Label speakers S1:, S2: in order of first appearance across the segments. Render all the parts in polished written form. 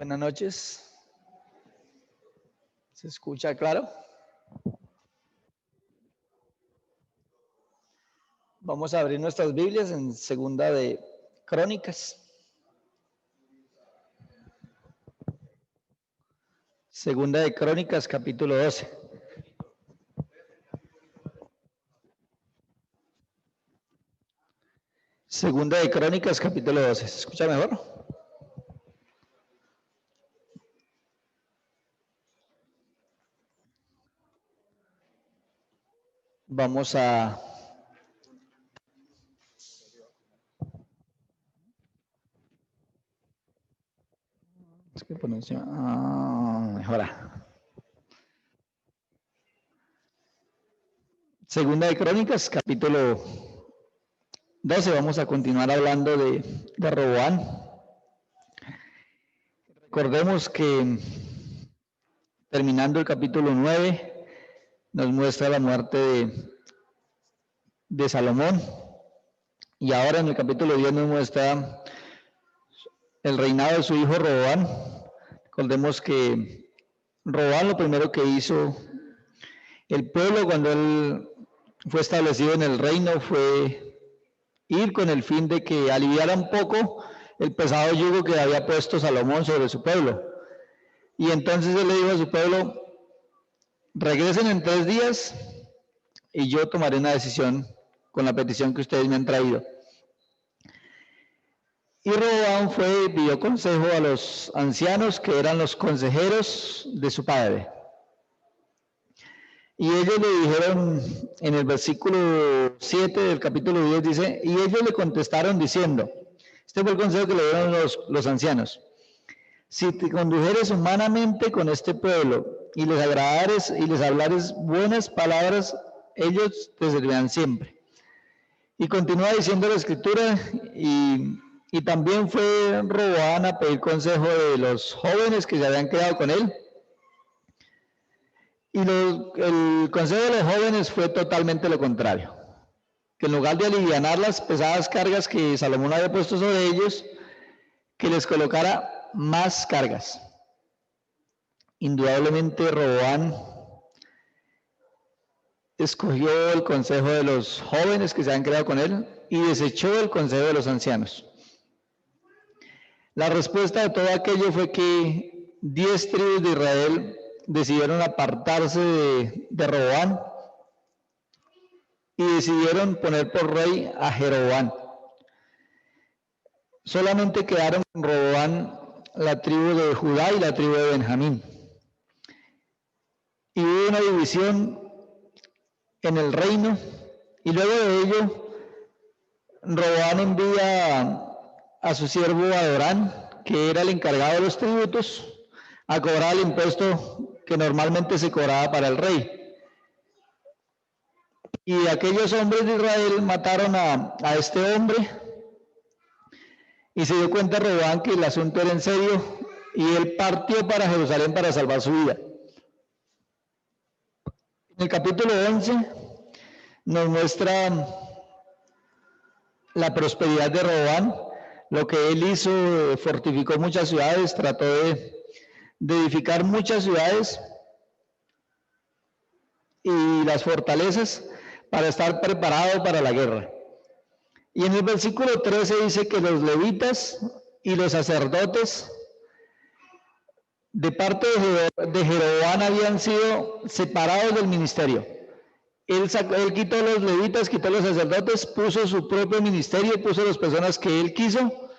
S1: Buenas noches. ¿Se escucha claro? Vamos a abrir nuestras Biblias en Segunda de Crónicas. Segunda de Crónicas, capítulo 12. Segunda de Crónicas, capítulo 12. ¿Se escucha mejor? Vamos a... Es que por encima... mejora. Segunda de Crónicas, capítulo 12. Vamos a continuar hablando de Roboam. Recordemos que terminando el capítulo 9 nos muestra la muerte de Salomón, y ahora en el capítulo 10 nos muestra el reinado de su hijo Roboam. Recordemos que Roboam lo primero que hizo el pueblo cuando él fue establecido en el reino fue ir con el fin de que aliviara un poco el pesado yugo que había puesto Salomón sobre su pueblo. Y entonces él le dijo a su pueblo: regresen en 3 días y yo tomaré una decisión con la petición que ustedes me han traído. Y Roboam fue y pidió consejo a los ancianos, que eran los consejeros de su padre. Y ellos le dijeron, en el versículo 7 del capítulo 10 dice: y ellos le contestaron diciendo, este fue el consejo que le dieron los ancianos: si te condujeres humanamente con este pueblo y les agradares y les hablares buenas palabras, ellos te servirán siempre. Y continúa diciendo la escritura, y también fue Roboam a pedir consejo de los jóvenes que se habían quedado con él. Y el consejo de los jóvenes fue totalmente lo contrario, que en lugar de alivianar las pesadas cargas que Salomón había puesto sobre ellos, que les colocara más cargas. Indudablemente Roboam escogió el consejo de los jóvenes que se habían quedado con él y desechó el consejo de los ancianos. La respuesta de todo aquello fue que 10 tribus de Israel decidieron apartarse de Roboam y decidieron poner por rey a Jeroboam. Solamente quedaron con Roboam la tribu de Judá y la tribu de Benjamín. Y hubo una división en el reino, y luego de ello Roboam envía a su siervo Adorán, que era el encargado de los tributos, a cobrar el impuesto que normalmente se cobraba para el rey. Y aquellos hombres de Israel mataron a este hombre, y se dio cuenta Roboam que el asunto era en serio, y él partió para Jerusalén para salvar su vida. En el capítulo 11 nos muestra la prosperidad de Roboam. Lo que él hizo: fortificó muchas ciudades, trató de edificar muchas ciudades y las fortalezas para estar preparado para la guerra. Y en el versículo 13 dice que los levitas y los sacerdotes de parte de Jeroboam habían sido separados del ministerio. Él quitó a los levitas, quitó a los sacerdotes, puso su propio ministerio, puso las personas que él quiso.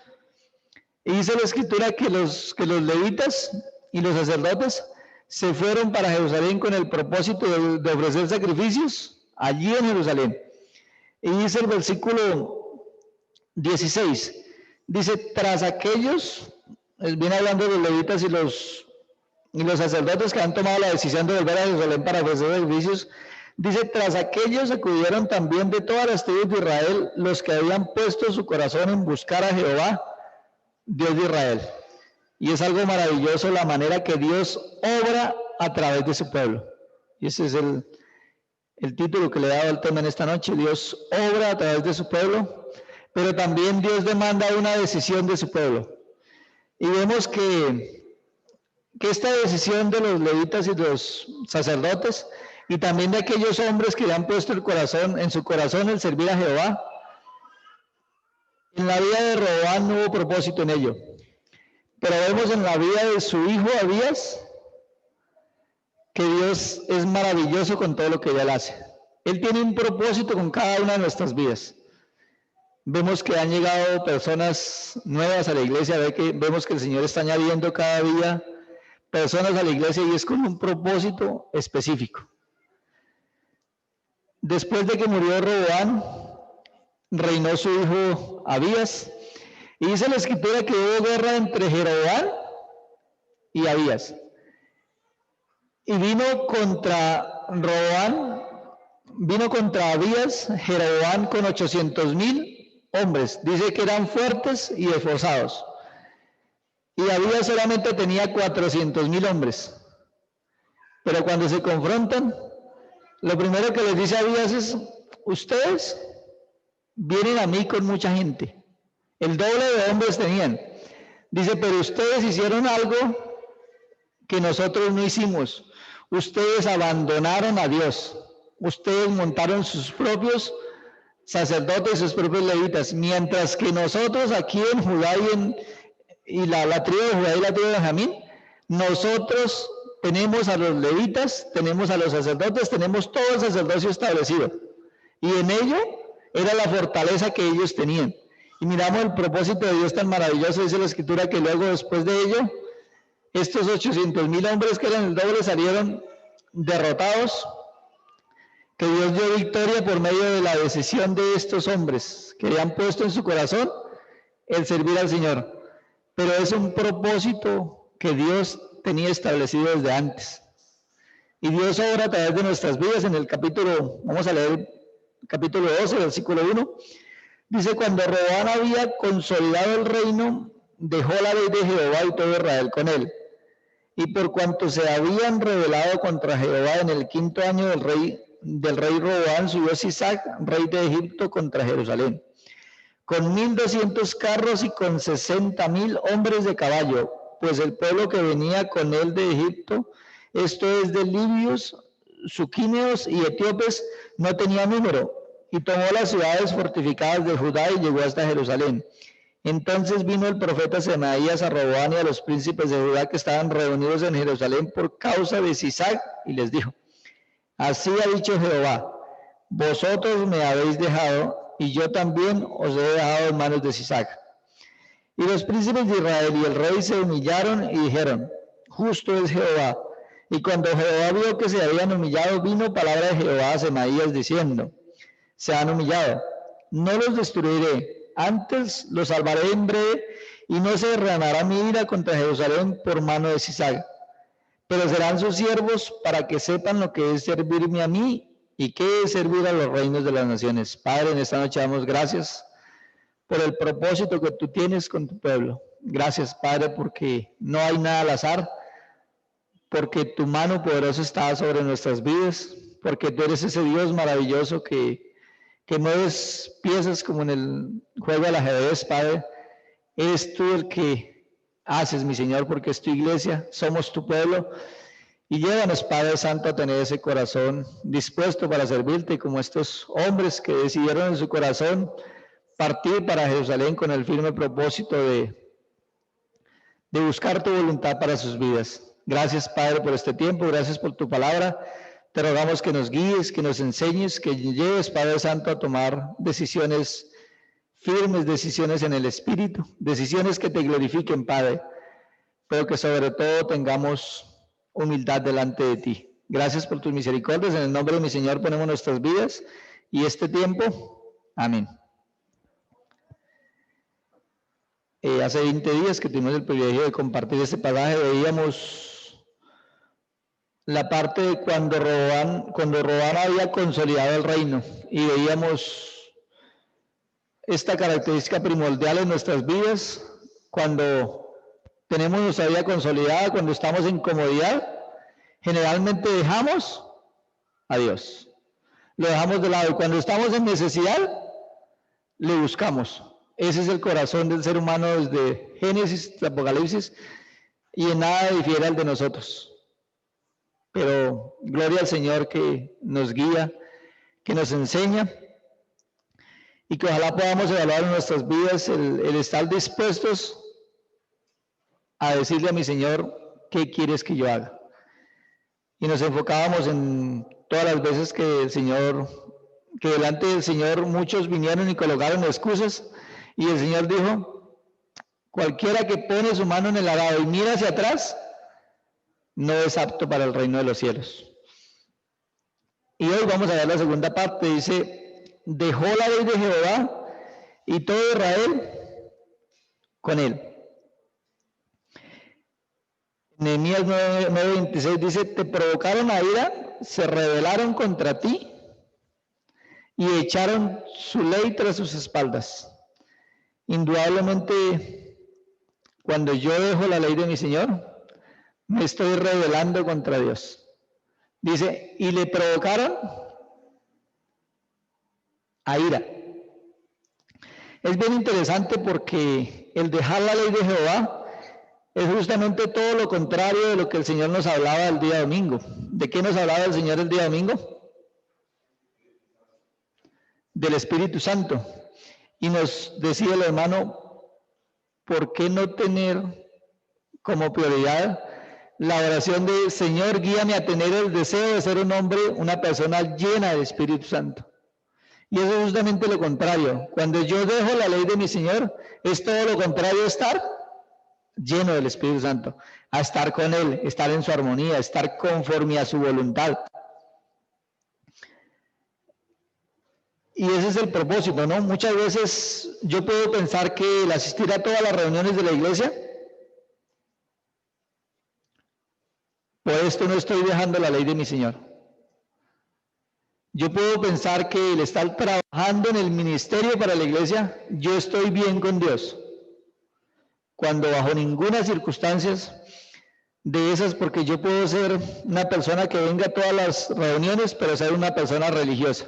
S1: Y dice la escritura que los levitas y los sacerdotes se fueron para Jerusalén con el propósito de ofrecer sacrificios allí en Jerusalén. Y dice el versículo 16, dice: tras aquellos, viene hablando de los levitas y los sacerdotes que han tomado la decisión de volver a Jerusalén para ofrecer sacrificios, dice: tras aquellos acudieron también de todas las tribus de Israel los que habían puesto su corazón en buscar a Jehová, Dios de Israel. Y es algo maravilloso la manera que Dios obra a través de su pueblo. Y ese es el título que le he dado al tema en esta noche: Dios obra a través de su pueblo, pero también Dios demanda una decisión de su pueblo. Y vemos que que esta decisión de los levitas y los sacerdotes y también de aquellos hombres que le han puesto en su corazón el servir a Jehová, en la vida de Roboam no hubo propósito en ello. Pero vemos en la vida de su hijo Abías que Dios es maravilloso con todo lo que él hace. Él tiene un propósito con cada una de nuestras vidas. Vemos que han llegado personas nuevas a la iglesia, vemos que el Señor está añadiendo cada día personas a la iglesia y es con un propósito específico. Después de que murió Roboam, reinó su hijo Abías, y dice la escritura que hubo guerra entre Jeroboam y Abías. Y vino contra Abías, Jeroboam con 800,000 hombres. Dice que eran fuertes y esforzados. Y Abías solamente tenía 400,000 hombres. Pero cuando se confrontan, lo primero que les dice Abías es: ustedes vienen a mí con mucha gente. El doble de hombres tenían. Dice, pero ustedes hicieron algo que nosotros no hicimos. Ustedes abandonaron a Dios. Ustedes montaron sus propios sacerdotes, sus propios levitas. Mientras que nosotros aquí en Judá y la tribu de Judá y la tribu de Benjamín, nosotros tenemos a los levitas, tenemos a los sacerdotes, tenemos todo el sacerdocio establecido. Y en ello era la fortaleza que ellos tenían. Y miramos el propósito de Dios tan maravilloso, dice la escritura que luego después de ello, estos 800,000 hombres que eran el doble salieron derrotados, que Dios dio victoria por medio de la decisión de estos hombres que habían puesto en su corazón el servir al Señor. Pero es un propósito que Dios tenía establecido desde antes. Y Dios obra a través de nuestras vidas. En el capítulo, vamos a leer el capítulo 12, versículo 1. Dice, cuando Roboam había consolidado el reino, dejó la ley de Jehová y todo Israel con él. Y por cuanto se habían rebelado contra Jehová en el 5º año del rey Roboam, subió Sisac, rey de Egipto, contra Jerusalén, con 1,200 carros y con 60,000 hombres de caballo, pues el pueblo que venía con él de Egipto, esto es de libios, suquineos y etíopes, no tenía número, y tomó las ciudades fortificadas de Judá y llegó hasta Jerusalén. Entonces vino el profeta Semaías a Roboam y a los príncipes de Judá que estaban reunidos en Jerusalén por causa de Sisac, y les dijo: así ha dicho Jehová, vosotros me habéis dejado, y yo también os he dejado en manos de Sisac. Y los príncipes de Israel y el rey se humillaron y dijeron: justo es Jehová. Y cuando Jehová vio que se habían humillado, vino palabra de Jehová a Semaías diciendo: se han humillado, no los destruiré, antes los salvaré en breve, y no se derramará mi ira contra Jerusalén por mano de Sisac. Pero serán sus siervos para que sepan lo que es servirme a mí y qué es servir a los reinos de las naciones. Padre, en esta noche damos gracias por el propósito que tú tienes con tu pueblo. Gracias, Padre, porque no hay nada al azar, porque tu mano poderosa está sobre nuestras vidas, porque tú eres ese Dios maravilloso que mueves piezas como en el juego del ajedrez, Padre. Eres tú el que haces, mi Señor, porque es tu iglesia, somos tu pueblo. Y llévanos, Padre Santo, a tener ese corazón dispuesto para servirte, como estos hombres que decidieron en su corazón partir para Jerusalén con el firme propósito de buscar tu voluntad para sus vidas. Gracias, Padre, por este tiempo, gracias por tu palabra. Te rogamos que nos guíes, que nos enseñes, que lleves, Padre Santo, a tomar decisiones firmes, decisiones en el Espíritu, decisiones que te glorifiquen, Padre, pero que sobre todo tengamos humildad delante de ti. Gracias por tus misericordias. En el nombre de mi Señor ponemos nuestras vidas y este tiempo. Amén. Hace 20 días que tuvimos el privilegio de compartir este pasaje, veíamos la parte de cuando Roboam había consolidado el reino, y veíamos esta característica primordial en nuestras vidas. Cuando tenemos nuestra vida consolidada, cuando estamos en comodidad, generalmente dejamos a Dios, lo dejamos de lado, y cuando estamos en necesidad, le buscamos. Ese es el corazón del ser humano desde Génesis hasta Apocalipsis. y en nada difiere al de nosotros. Pero gloria al Señor que nos guía, que nos enseña, y que ojalá podamos evaluar en nuestras vidas el estar dispuestos a decirle a mi Señor, ¿qué quieres que yo haga? Y nos enfocábamos en todas las veces que delante del Señor muchos vinieron y colocaron excusas, y el Señor dijo, cualquiera que pone su mano en el arado y mira hacia atrás, no es apto para el reino de los cielos. Y hoy vamos a ver la segunda parte, dice, dejó la ley de Jehová y todo Israel con él. Nehemías 9:26 dice, te provocaron a ira, se rebelaron contra ti y echaron su ley tras sus espaldas. Indudablemente, cuando yo dejo la ley de mi Señor, me estoy rebelando contra Dios. Dice, y le provocaron a ira. Es bien interesante porque el dejar la ley de Jehová es justamente todo lo contrario de lo que el Señor nos hablaba el día domingo. ¿De qué nos hablaba el Señor el día domingo? Del Espíritu Santo. Y nos decía el hermano, ¿por qué no tener como prioridad la oración de Señor, guíame a tener el deseo de ser un hombre, una persona llena del Espíritu Santo? Y eso es justamente lo contrario. Cuando yo dejo la ley de mi Señor, es todo lo contrario a estar lleno del Espíritu Santo, a estar con Él, estar en su armonía, estar conforme a su voluntad. Y ese es el propósito, ¿no? Muchas veces yo puedo pensar que el asistir a todas las reuniones de la iglesia, por esto no estoy dejando la ley de mi Señor. Yo puedo pensar que el estar trabajando en el ministerio para la iglesia, yo estoy bien con Dios, cuando bajo ninguna circunstancia de esas, porque yo puedo ser una persona que venga a todas las reuniones, pero ser una persona religiosa,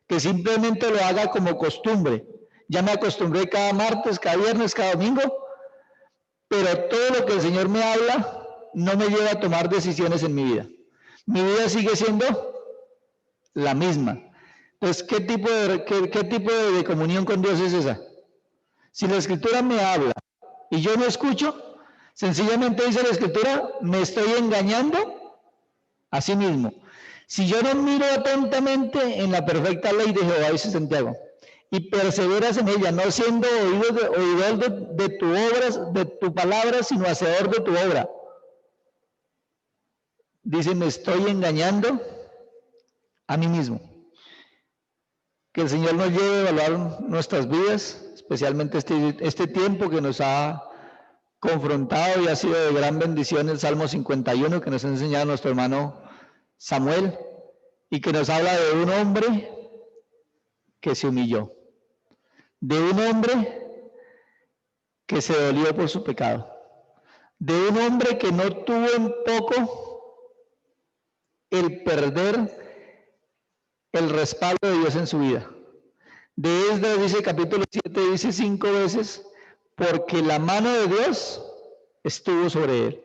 S1: que simplemente lo haga como costumbre. Ya me acostumbré cada martes, cada viernes, cada domingo, pero todo lo que el Señor me habla no me lleva a tomar decisiones en mi vida. Mi vida sigue siendo la misma. Entonces, ¿qué tipo de comunión con Dios es esa? Si la Escritura me habla y yo no escucho, sencillamente dice la Escritura, me estoy engañando a sí mismo. Si yo no miro atentamente en la perfecta ley de Jehová, dice Santiago, y perseveras en ella, no siendo oidor de tu obra, de tu palabra, sino hacedor de tu obra, dice, me estoy engañando a mí mismo. Que el Señor nos lleve a evaluar nuestras vidas, especialmente este tiempo que nos ha confrontado y ha sido de gran bendición el Salmo 51 que nos ha enseñado nuestro hermano Samuel y que nos habla de un hombre que se humilló, de un hombre que se dolió por su pecado, de un hombre que no tuvo en poco el perder el respaldo de Dios en su vida. De Esdras dice capítulo 7, dice 5 veces, porque la mano de Dios estuvo sobre él.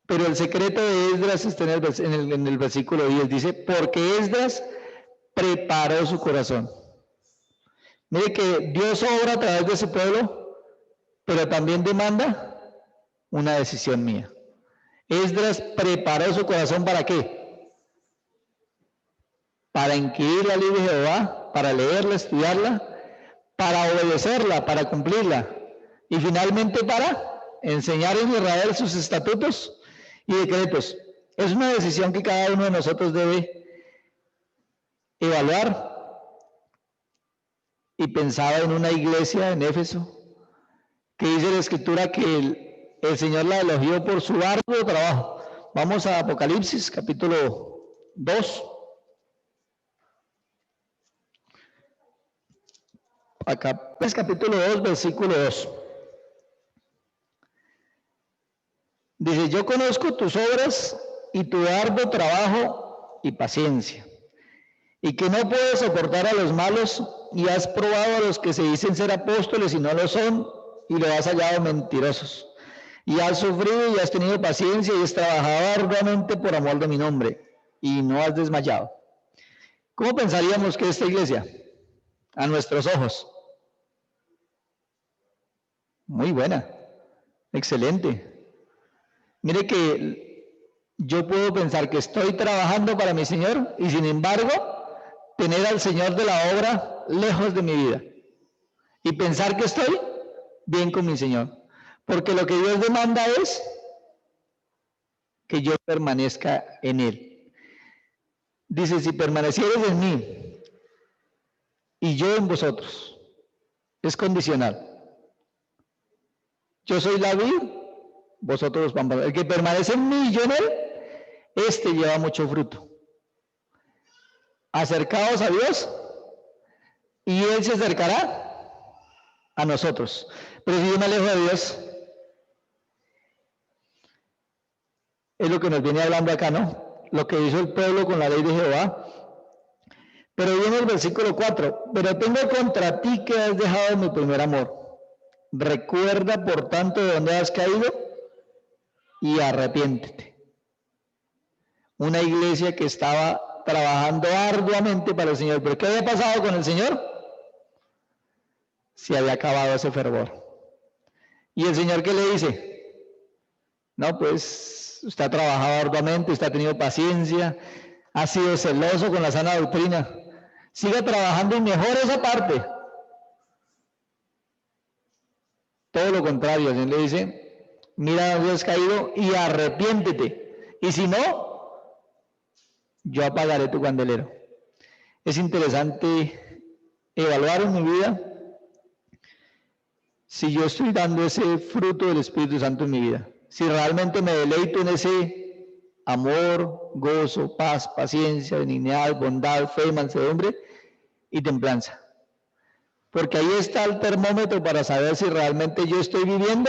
S1: Pero el secreto de Esdras está en el versículo 10, dice, porque Esdras preparó su corazón. Mire que Dios obra a través de su pueblo, pero también demanda una decisión mía. Esdras preparó su corazón ¿para qué? Para inquirir la ley de Jehová, para leerla, estudiarla, para obedecerla, para cumplirla, y finalmente para enseñar en Israel sus estatutos y decretos. Es una decisión que cada uno de nosotros debe evaluar. Y pensaba en una iglesia en Éfeso, que dice la Escritura que el Señor la elogió por su arduo trabajo. Vamos a Apocalipsis, capítulo 2. Acá es capítulo 2, versículo 2. Dice, yo conozco tus obras y tu arduo trabajo y paciencia, y que no puedes soportar a los malos, y has probado a los que se dicen ser apóstoles y no lo son, y lo has hallado mentirosos. y has sufrido y has tenido paciencia y has trabajado arduamente por amor de mi nombre y no has desmayado. ¿Cómo pensaríamos que esta iglesia, a nuestros ojos? Muy buena, excelente. Mire que yo puedo pensar que estoy trabajando para mi Señor y sin embargo tener al Señor de la obra lejos de mi vida y pensar que estoy bien con mi Señor, porque lo que Dios demanda es que yo permanezca en Él. Dice, si permanecieres en mí y yo en vosotros, es condicional. Yo soy la vid, vosotros los pámpanos. El que permanece en mí y yo en él, este lleva mucho fruto. Acercaos a Dios y Él se acercará a nosotros. Pero si yo me alejo de Dios, es lo que nos viene hablando acá, ¿no? Lo que hizo el pueblo con la ley de Jehová. Pero viene el versículo 4. Pero tengo contra ti que has dejado mi primer amor. Recuerda, por tanto, de dónde has caído y arrepiéntete. Una iglesia que estaba trabajando arduamente para el Señor. ¿Pero qué había pasado con el Señor? Se había acabado ese fervor. ¿Y el Señor qué le dice? No, pues usted ha trabajado arduamente, usted ha tenido paciencia, ha sido celoso con la sana doctrina. Siga trabajando y mejore esa parte. Todo lo contrario, el Señor le dice, mira dónde has caído y arrepiéntete. Y si no, yo apagaré tu candelero. Es interesante evaluar en mi vida si yo estoy dando ese fruto del Espíritu Santo en mi vida. Si realmente me deleito en ese amor, gozo, paz, paciencia, benignidad, bondad, fe, mansedumbre y templanza. Porque ahí está el termómetro para saber si realmente yo estoy viviendo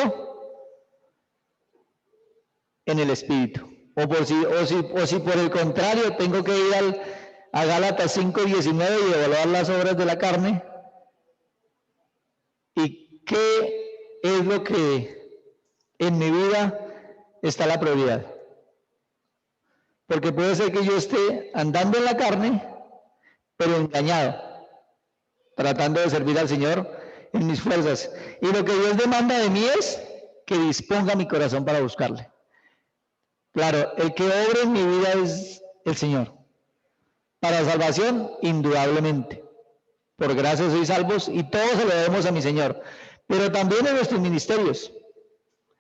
S1: en el Espíritu. O si por el contrario tengo que ir a Gálatas 5:19 y evaluar las obras de la carne. ¿Y qué es lo que en mi vida está la prioridad? Porque puede ser que yo esté andando en la carne, pero engañado, tratando de servir al Señor en mis fuerzas. Y lo que Dios demanda de mí es que disponga mi corazón para buscarle. Claro, el que obre en mi vida es el Señor. Para salvación, indudablemente. Por gracia sois salvos y todo se lo debemos a mi Señor. Pero también en nuestros ministerios.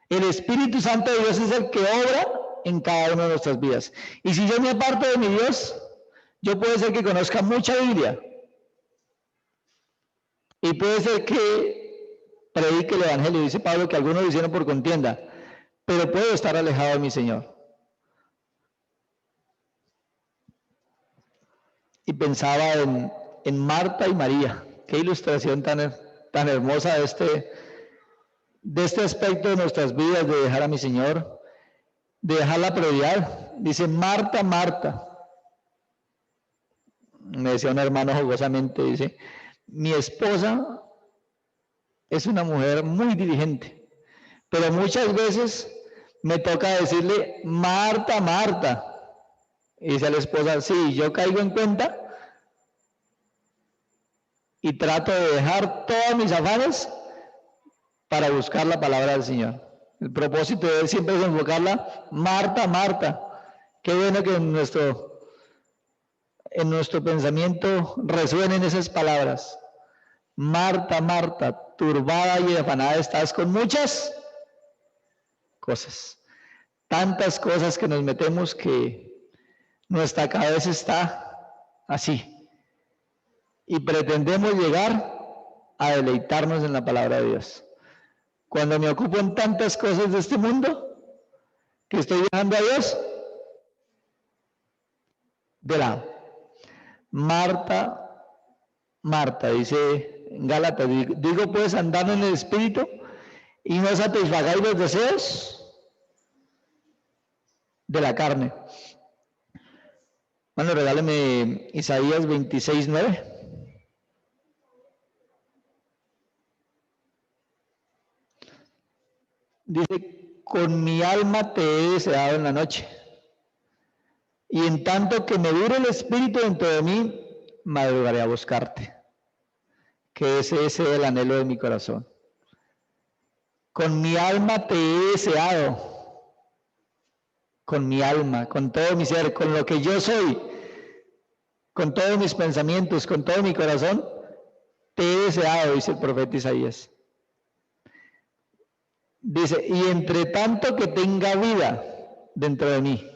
S1: El Espíritu Santo de Dios es el que obra en cada una de nuestras vidas. Y si yo me aparto de mi Dios, yo puede ser que conozca mucha Biblia. Y puede ser que predique el Evangelio. Dice Pablo que algunos lo hicieron por contienda. Pero puedo estar alejado de mi Señor. Y pensaba en Marta y María. Qué ilustración tan hermosa de este aspecto de nuestras vidas, de dejar a mi Señor, de dejar la prioridad. Dice, Marta, Marta. Me decía un hermano jugosamente, dice, mi esposa es una mujer muy diligente, pero muchas veces me toca decirle, Marta, Marta. Y dice a la esposa, sí, yo caigo en cuenta y trato de dejar todos mis afanes para buscar la palabra del Señor. El propósito de él siempre es enfocarla, Marta, Marta. Qué bueno que en nuestro pensamiento resuenen esas palabras. Marta, Marta, turbada y afanada estás con muchas cosas. Tantas cosas que nos metemos que nuestra cabeza está así. Y pretendemos llegar a deleitarnos en la palabra de Dios. Cuando me ocupo en tantas cosas de este mundo, que estoy dejando a Dios de lado. Marta, Marta, dice en Gálatas, digo pues andando en el Espíritu y no satisfagáis los deseos de la carne. Bueno, regáleme Isaías 26:9. Dice, con mi alma te he deseado en la noche, y en tanto que me dure el espíritu dentro de mí, madrugaré a buscarte. Que ese es el anhelo de mi corazón. Con mi alma te he deseado, con mi alma, con todo mi ser, con lo que yo soy, con todos mis pensamientos, con todo mi corazón, te he deseado, dice el profeta Isaías. Dice, y entre tanto que tenga vida dentro de mí,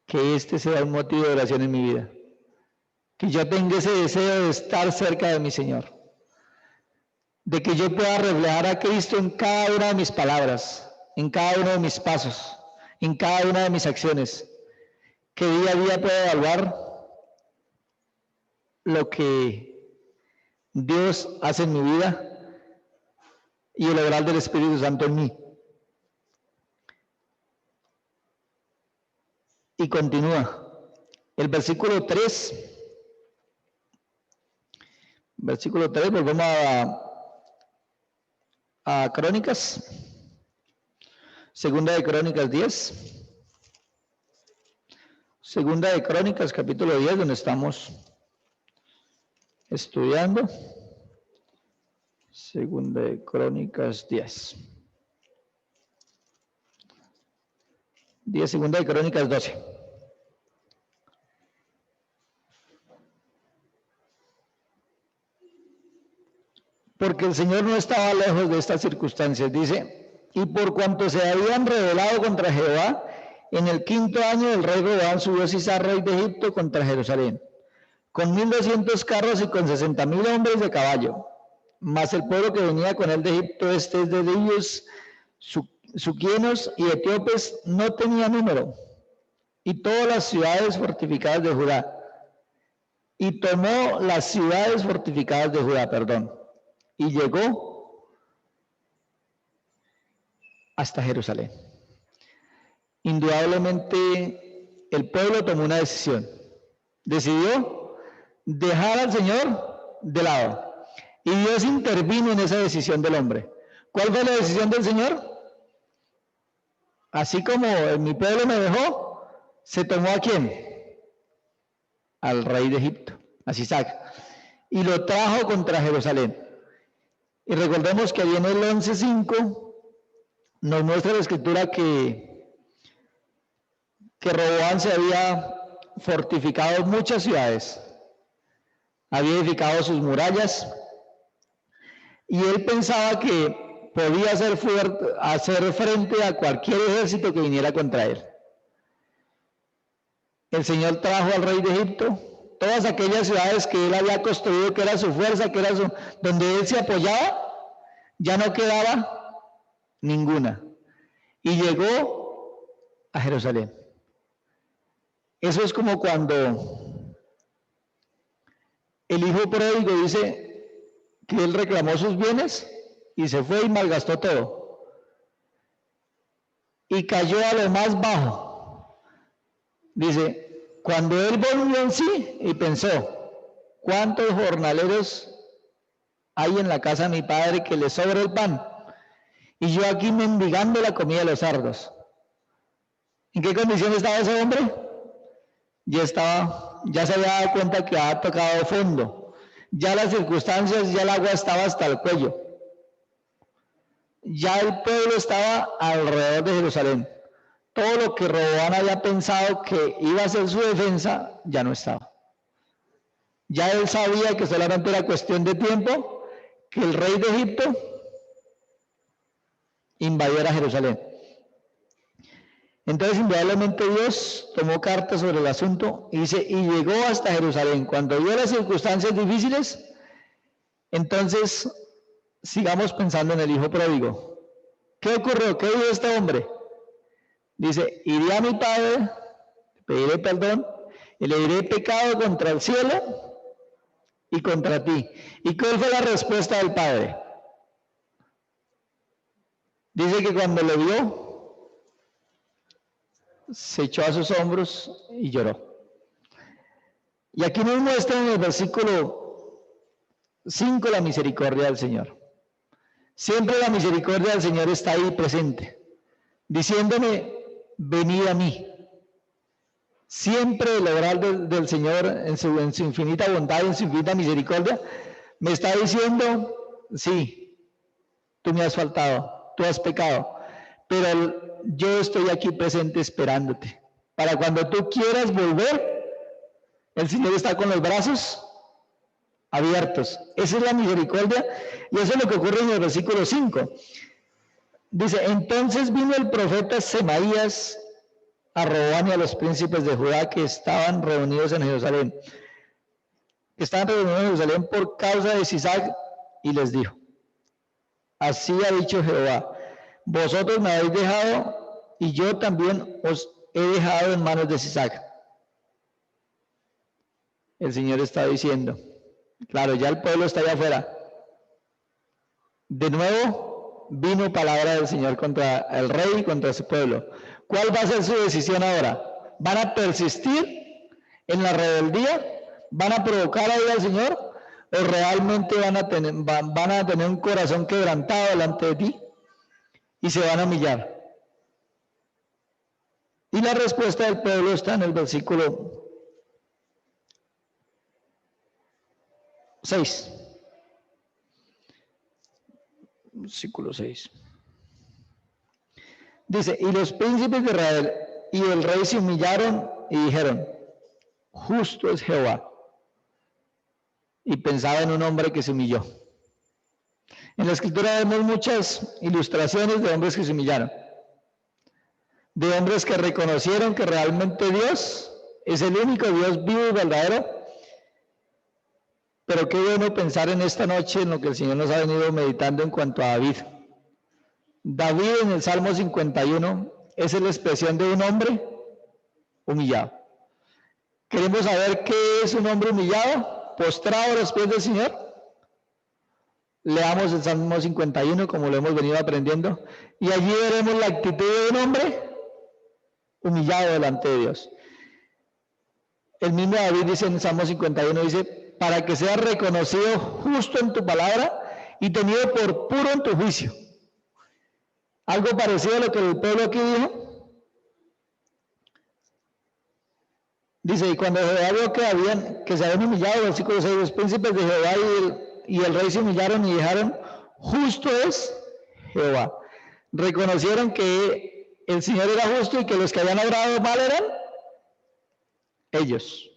S1: que este sea un motivo de oración en mi vida, que yo tenga ese deseo de estar cerca de mi Señor, de que yo pueda reflejar a Cristo en cada una de mis palabras, en cada uno de mis pasos, en cada una de mis acciones, que día a día pueda evaluar lo que Dios hace en mi vida y el obrar del Espíritu Santo en mí. Y continúa. El versículo 3, volvemos a Crónicas, segunda de Crónicas 10, segunda de Crónicas capítulo 10, donde estamos estudiando, segunda de Crónicas 10, segunda de Crónicas 12. Porque el Señor no estaba lejos de estas circunstancias, dice, y por cuanto se habían rebelado contra Jehová, en el 5.º año del rey Roboam subió Sisá, rey de Egipto, contra Jerusalén, con 1.200 carros y con 60.000 hombres de caballo. Mas el pueblo que venía con él de Egipto, de libios, suquienos y etíopes, no tenía número. Y todas las ciudades fortificadas de Judá. Y tomó las ciudades fortificadas de Judá, y llegó hasta Jerusalén. Indudablemente el pueblo tomó una decisión. Decidió dejar al Señor de lado. Y Dios intervino en esa decisión del hombre. ¿Cuál fue la decisión del Señor? Así como mi pueblo me dejó, se tomó ¿a quién? Al rey de Egipto, a Sisac, y lo trajo contra Jerusalén. Y recordemos que ahí en el 11.5 nos muestra la escritura que Roboam se había fortificado muchas ciudades, había edificado sus murallas, y él pensaba que podía hacer frente a cualquier ejército que viniera contra él. El Señor trajo al rey de Egipto todas aquellas ciudades que él había construido, que era su fuerza, que era donde él se apoyaba, ya no quedaba ninguna. Y llegó a Jerusalén. Eso es como cuando el hijo pródigo dice que él reclamó sus bienes y se fue y malgastó todo. Y cayó a lo más bajo. Dice, cuando él volvió en sí y pensó, ¿cuántos jornaleros hay en la casa de mi padre que le sobra el pan? Y yo aquí mendigando la comida de los cerdos. ¿En qué condición estaba ese hombre? Ya se había dado cuenta que había tocado fondo. Ya las circunstancias, ya el agua estaba hasta el cuello. Ya el pueblo estaba alrededor de Jerusalén. Todo lo que Roboam había pensado que iba a ser su defensa, ya no estaba. Ya él sabía que solamente era cuestión de tiempo que el rey de Egipto invadiera Jerusalén. Entonces, indudablemente Dios tomó cartas sobre el asunto y dice, y llegó hasta Jerusalén. Cuando vio las circunstancias difíciles, entonces sigamos pensando en el hijo pródigo. ¿Qué ocurrió? ¿Qué dijo este hombre? Dice, iré a mi padre, pediré perdón, y le diré pecado contra el cielo y contra ti. ¿Y cuál fue la respuesta del padre? Dice que cuando lo vio, se echó a sus hombros y lloró. Y aquí nos muestra en el versículo 5 la misericordia del Señor. Siempre la misericordia del Señor está ahí presente, diciéndome, venid a mí. Siempre el obrar del Señor en su infinita bondad y en su infinita misericordia me está diciendo, sí, tú me has faltado, tú has pecado, pero yo estoy aquí presente esperándote. Para cuando tú quieras volver, el Señor está con los brazos abiertos. Esa es la misericordia y eso es lo que ocurre en el versículo 5. Dice, entonces vino el profeta Semaías a Roboam y a los príncipes de Judá que estaban reunidos en Jerusalén. Por causa de Sisac y les dijo, así ha dicho Jehová, vosotros me habéis dejado y yo también os he dejado en manos de Sisac. El Señor está diciendo, claro, ya el pueblo está allá afuera. De nuevo vino palabra del Señor contra el rey y contra su pueblo. ¿Cuál va a ser su decisión ahora? ¿Van a persistir en la rebeldía? ¿Van a provocar a Dios al Señor? ¿O realmente van a tener un corazón quebrantado delante de ti y se van a humillar? Y la respuesta del pueblo está en el versículo 6. Versículo 6. Dice, y los príncipes de Israel y el rey se humillaron y dijeron, justo es Jehová. Y pensaba en un hombre que se humilló. En la escritura vemos muchas ilustraciones de hombres que se humillaron. De hombres que reconocieron que realmente Dios es el único Dios vivo y verdadero. Pero qué bueno pensar en esta noche en lo que el Señor nos ha venido meditando en cuanto a David. David en el Salmo 51 es la expresión de un hombre humillado. ¿Queremos saber qué es un hombre humillado, postrado a los pies del Señor? Leamos el Salmo 51 como lo hemos venido aprendiendo y allí veremos la actitud de un hombre humillado delante de Dios. El mismo David dice en el Salmo 51, dice, para que seas reconocido justo en tu palabra y tenido por puro en tu juicio. Algo parecido a lo que el pueblo aquí dijo. Dice, y cuando Jehová vio que se habían humillado, versículo 6, los príncipes de Jehová y el rey se humillaron y dijeron, justo es Jehová. Reconocieron que el Señor era justo y que los que habían obrado mal eran ellos.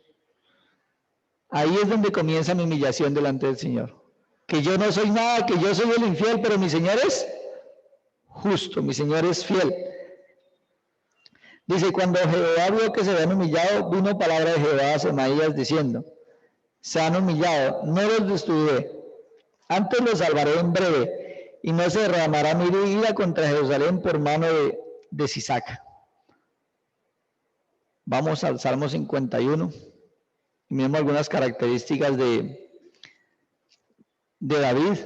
S1: Ahí es donde comienza mi humillación delante del Señor. Que yo no soy nada, que yo soy el infiel, pero mi Señor es justo, mi Señor es fiel. Dice, cuando Jehová vio que se habían humillado, vino palabra de Jehová a Semaías diciendo, se han humillado, no los destruiré, antes los salvaré en breve, y no se derramará mi ira contra Jerusalén por mano de Sisac. Vamos al Salmo 51, y miremos algunas características de David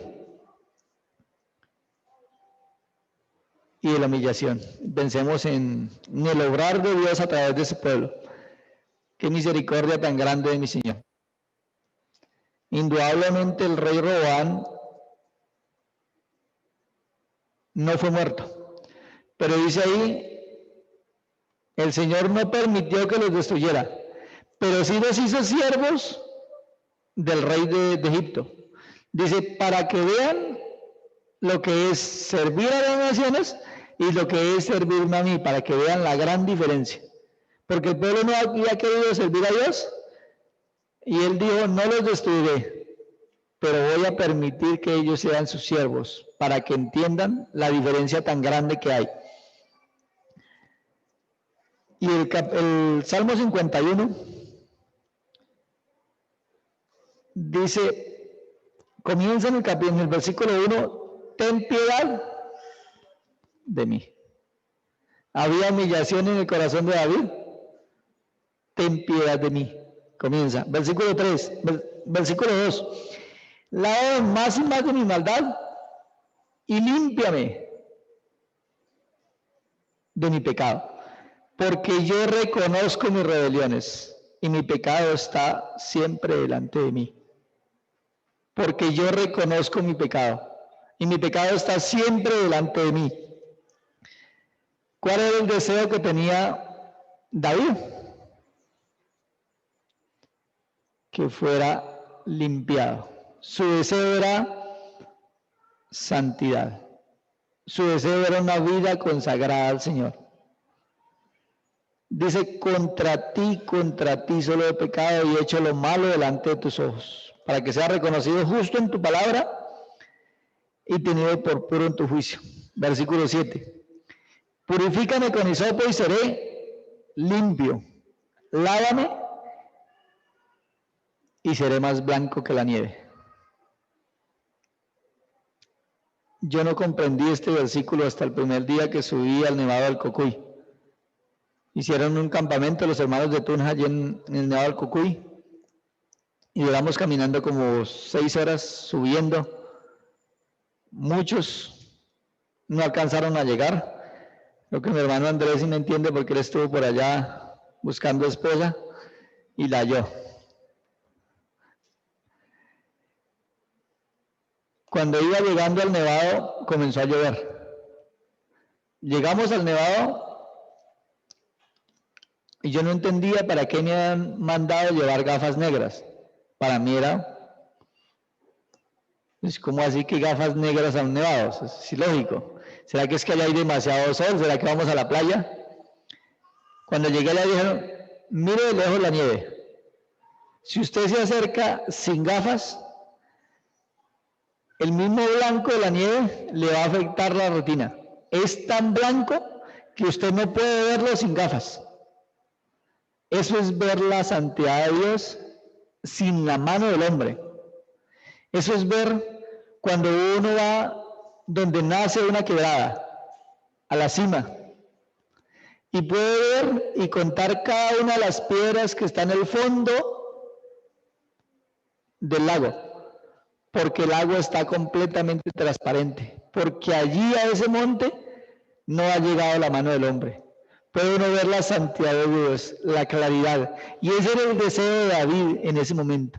S1: y de la humillación. Pensemos en el obrar de Dios a través de su pueblo. Qué misericordia tan grande de mi Señor. Indudablemente el rey Roboam no fue muerto, pero dice ahí, el Señor no permitió que los destruyera, pero sí los hizo siervos del rey de Egipto. Dice, para que vean lo que es servir a las naciones y lo que es servirme a mí, para que vean la gran diferencia. Porque el pueblo no había querido servir a Dios y él dijo, no los destruiré, pero voy a permitir que ellos sean sus siervos, para que entiendan la diferencia tan grande que hay. Y el Salmo 51 dice, comienza en el versículo 1, ten piedad de mí. Había humillación en el corazón de David. Ten piedad de mí. Comienza. Versículo 3, versículo 2. Lávame más y más de mi maldad y límpiame de mi pecado. Porque yo reconozco mis rebeliones y mi pecado está siempre delante de mí. Porque yo reconozco mi pecado y mi pecado está siempre delante de mí. ¿Cuál era el deseo que tenía David? Que fuera limpiado. Su deseo era santidad. Su deseo era una vida consagrada al Señor. Dice, contra ti solo he pecado y he hecho lo malo delante de tus ojos, para que sea reconocido justo en tu palabra y tenido por puro en tu juicio. Versículo 7. Purifícame con hisopo y seré limpio. Lávame y seré más blanco que la nieve. Yo no comprendí este versículo hasta el primer día que subí al Nevado del Cocuy. Hicieron un campamento los hermanos de Tunja allí en el Nevado del Cocuy y duramos caminando como 6 horas subiendo. Muchos no alcanzaron a llegar. Creo que mi hermano Andrés sí me entiende porque él estuvo por allá buscando esposa y la halló. Cuando iba llegando al Nevado comenzó a llover. Llegamos al Nevado y yo no entendía para qué me habían mandado llevar gafas negras. Para mí era, ¿cómo así que gafas negras a un nevado? Es ilógico. ¿Será que es que allá hay demasiado sol? ¿Será que vamos a la playa? Cuando llegué le dijeron, mire de lejos la nieve. Si usted se acerca sin gafas, el mismo blanco de la nieve le va a afectar la retina. Es tan blanco que usted no puede verlo sin gafas. Eso es ver la santidad de Dios sin la mano del hombre. Eso es ver cuando uno va donde nace una quebrada, a la cima, y puede ver y contar cada una de las piedras que están en el fondo del lago, porque el agua está completamente transparente, porque allí a ese monte no ha llegado la mano del hombre. Puede uno ver la santidad de Dios, la claridad, y ese era el deseo de David en ese momento.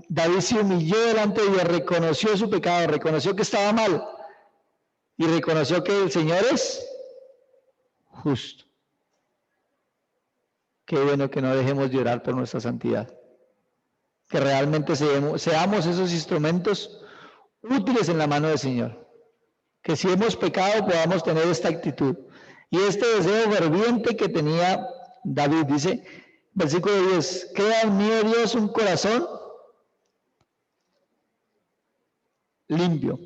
S1: David se humilló delante de Dios, reconoció su pecado, reconoció que estaba mal y reconoció que el Señor es justo. Qué bueno que no dejemos de orar por nuestra santidad, que realmente seamos esos instrumentos útiles en la mano del Señor, que si hemos pecado podamos tener esta actitud y este deseo ferviente que tenía David. Dice, versículo 10, crea en mí, Dios, un corazón limpio.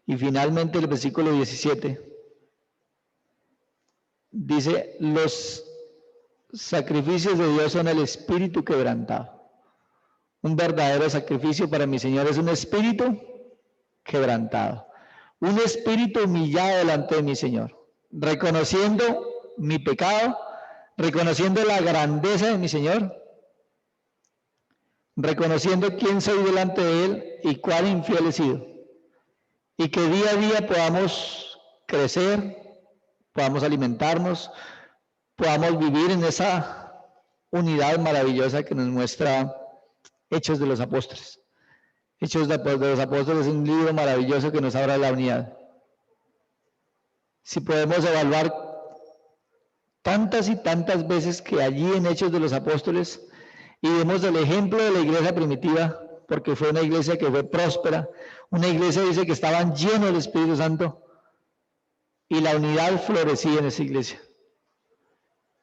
S1: Y finalmente el versículo 17 dice, los sacrificios de Dios son el espíritu quebrantado. Un verdadero sacrificio para mi Señor es un espíritu quebrantado, un espíritu humillado delante de mi Señor, reconociendo mi pecado, reconociendo la grandeza de mi Señor, reconociendo quién soy delante de Él y cuán infiel he sido. Y que día a día podamos crecer, podamos alimentarnos, podamos vivir en esa unidad maravillosa que nos muestra Hechos de los Apóstoles. Hechos de los Apóstoles es un libro maravilloso que nos habla de la unidad. Si podemos evaluar tantas y tantas veces que allí en Hechos de los Apóstoles, y vemos el ejemplo de la iglesia primitiva, porque fue una iglesia que fue próspera, una iglesia dice que estaban llenos del Espíritu Santo, y la unidad florecía en esa iglesia.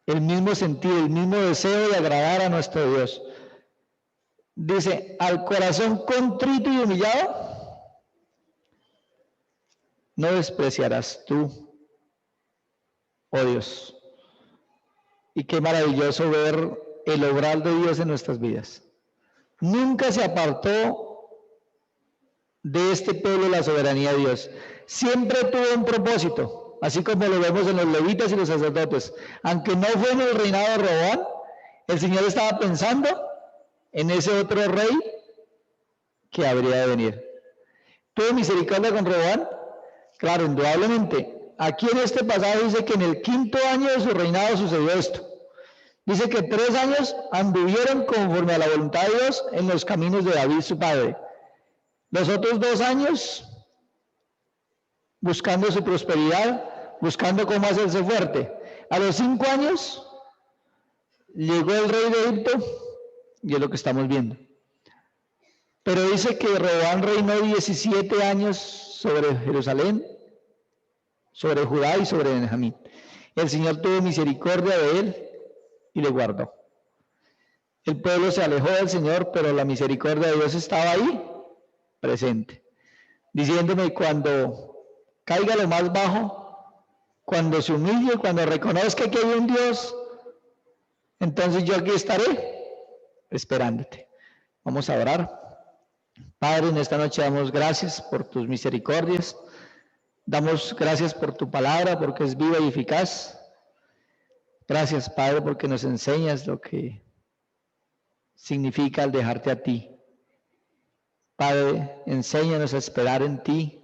S1: El mismo sentido, el mismo deseo de agradar a nuestro Dios. Dice, al corazón contrito y humillado, no despreciarás tú, oh Dios. Y qué maravilloso ver el obrar de Dios en nuestras vidas. Nunca se apartó de este pueblo la soberanía de Dios. Siempre tuvo un propósito, así como lo vemos en los levitas y los sacerdotes. Aunque no fue en el reinado de Roboam, el Señor estaba pensando en ese otro rey que habría de venir. ¿Tuvo misericordia con Roboam? Claro, indudablemente. Aquí en este pasaje dice que en el 5º año de su reinado sucedió esto. Dice que 3 años anduvieron conforme a la voluntad de Dios en los caminos de David su padre. Los otros 2 años buscando su prosperidad, buscando cómo hacerse fuerte. A los 5 años llegó el rey de Egipto y es lo que estamos viendo. Pero dice que Roboam reinó 17 años sobre Jerusalén, sobre Judá y sobre Benjamín. El Señor tuvo misericordia de él y le guardó. El pueblo se alejó del Señor, pero la misericordia de Dios estaba ahí, presente, diciéndome: cuando caiga lo más bajo, cuando se humille, cuando reconozca que hay un Dios, entonces yo aquí estaré esperándote. Vamos a orar. Padre, en esta noche damos gracias por tus misericordias, damos gracias por tu palabra, porque es viva y eficaz. Gracias, Padre, porque nos enseñas lo que significa el dejarte a ti. Padre, enséñanos a esperar en ti,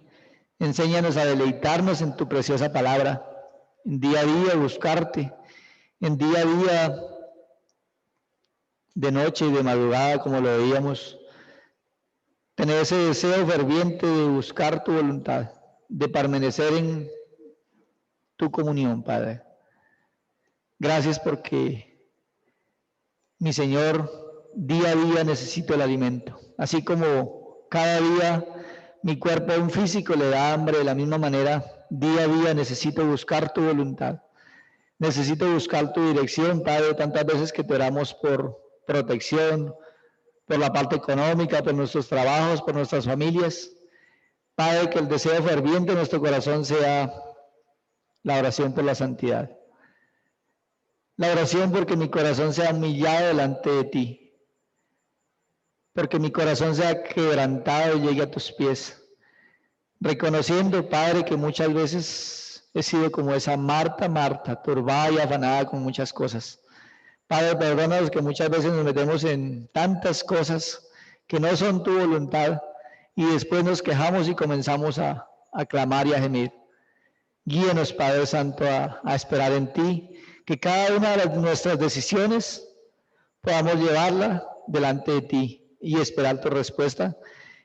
S1: enséñanos a deleitarnos en tu preciosa palabra, en día a día buscarte, en día a día, de noche y de madrugada, como lo veíamos, tener ese deseo ferviente de buscar tu voluntad, de permanecer en tu comunión, Padre. Gracias porque, mi Señor, día a día necesito el alimento. Así como cada día mi cuerpo un físico le da hambre, de la misma manera, día a día necesito buscar tu voluntad. Necesito buscar tu dirección, Padre, tantas veces que te oramos por protección, por la parte económica, por nuestros trabajos, por nuestras familias. Padre, que el deseo ferviente de nuestro corazón sea la oración por la santidad. La oración porque mi corazón sea humillado delante de ti. Porque mi corazón sea quebrantado y llegue a tus pies. Reconociendo, Padre, que muchas veces he sido como esa Marta, turbada y afanada con muchas cosas. Padre, perdónanos que muchas veces nos metemos en tantas cosas que no son tu voluntad y después nos quejamos y comenzamos a clamar y a gemir. Guíenos, Padre Santo, a esperar en ti, que cada una de nuestras decisiones podamos llevarla delante de ti y esperar tu respuesta.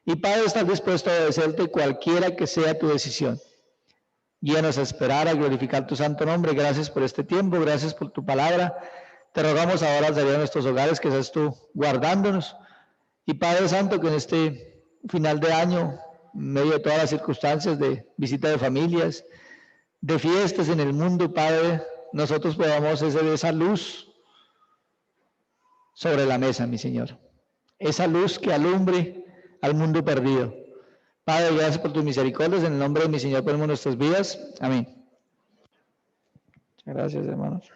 S1: Y Padre, estar dispuesto a obedecerte cualquiera que sea tu decisión. Guíanos a esperar, a glorificar tu santo nombre. Gracias por este tiempo, gracias por tu palabra. Te rogamos ahora salir de nuestros hogares, que seas tú guardándonos. Y Padre Santo, que en este final de año, en medio de todas las circunstancias de visita de familias, de fiestas en el mundo, Padre, nosotros podamos hacer esa luz sobre la mesa, mi Señor. Esa luz que alumbre al mundo perdido. Padre, gracias por tus misericordias. En el nombre de mi Señor ponemos nuestras vidas. Amén. Muchas gracias, hermanos.